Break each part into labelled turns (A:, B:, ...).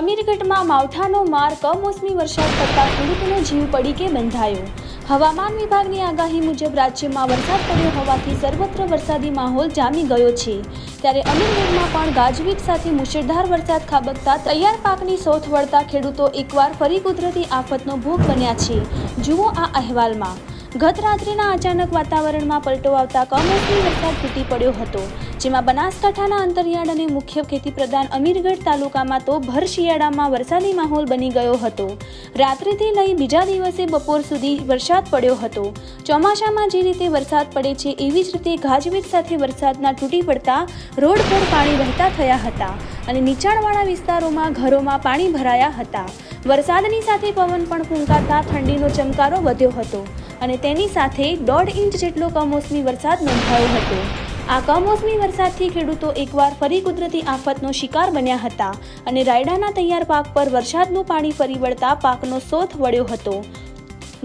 A: અમીરગઢમાં માવઠાનો માર કમોસમી વરસાદ થતાં ખેડૂતોનો જીવ પડીકે બંધાયો। હવામાન વિભાગની આગાહી મુજબ રાજ્યમાં વરસાદ પડ્યો હોવાથી સર્વત્ર વરસાદી માહોલ જામી ગયો છે। ત્યારે અમીરગઢમાં પણ ગાજવીજ સાથે મુશળધાર વરસાદ ખાબકતા તૈયાર પાકની સોથ વળતા ખેડૂતો એકવાર ફરી કુદરતી આફતનો ભોગ બન્યા છે। જુઓ આ અહેવાલમાં। ગત રાત્રિના અચાનક વાતાવરણમાં પલટો આવતા કમોસમી વરસાદ તૂટી પડ્યો હતો, જેમાં બનાસકાંઠાના અંતરિયાળ અને મુખ્ય ખેતી પ્રધાન અમીરગઢ તાલુકામાં તો ભર શિયાળામાં વરસાદી માહોલ બની ગયો હતો। રાત્રિથી લઈ બીજા દિવસે બપોર સુધી વરસાદ પડ્યો હતો। ચોમાસામાં જે રીતે વરસાદ પડે છે એવી જ રીતે ગાજવીજ સાથે વરસાદના તૂટી પડતા રોડ પર પાણી વહેતા થયા હતા અને નીચાણવાળા વિસ્તારોમાં ઘરોમાં પાણી ભરાયા હતા। વરસાદની સાથે પવન પણ ફૂંકાતા ઠંડીનો ચમકારો વધ્યો હતો અને તેની સાથે 1.5 ઇંચ જેટલો કમોસમી વરસાદ નોંધાયો હતો। આ કમોસમી વરસાદથી ખેડૂતો એકવાર ફરી કુદરતી આફતનો શિકાર બન્યા હતા અને રાયડાના તૈયાર પાક પર વરસાદનું પાણી ફરી વળતા પાકનો સોથ વળ્યો હતો।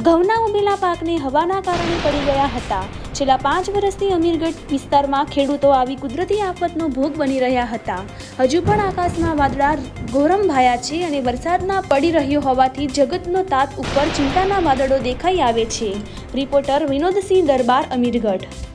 A: ઘઉંના ઉભેલા પાકને હવાના કારણે પડી ગયા હતા। છેલ્લા 5 વર્ષથી અમીરગઢ વિસ્તારમાં ખેડૂતો આવી કુદરતી આફતનો ભોગ બની રહ્યા હતા। હજુ પણ આકાશમાં વાદળા ગોરંભાયા છે અને વરસાદના પડી રહ્યો હોવાથી જગતનો તાત ઉપર ચિંતાના વાદળો દેખાઈ આવે છે। રિપોર્ટર વિનોદસિંહ દરબાર, અમીરગઢ।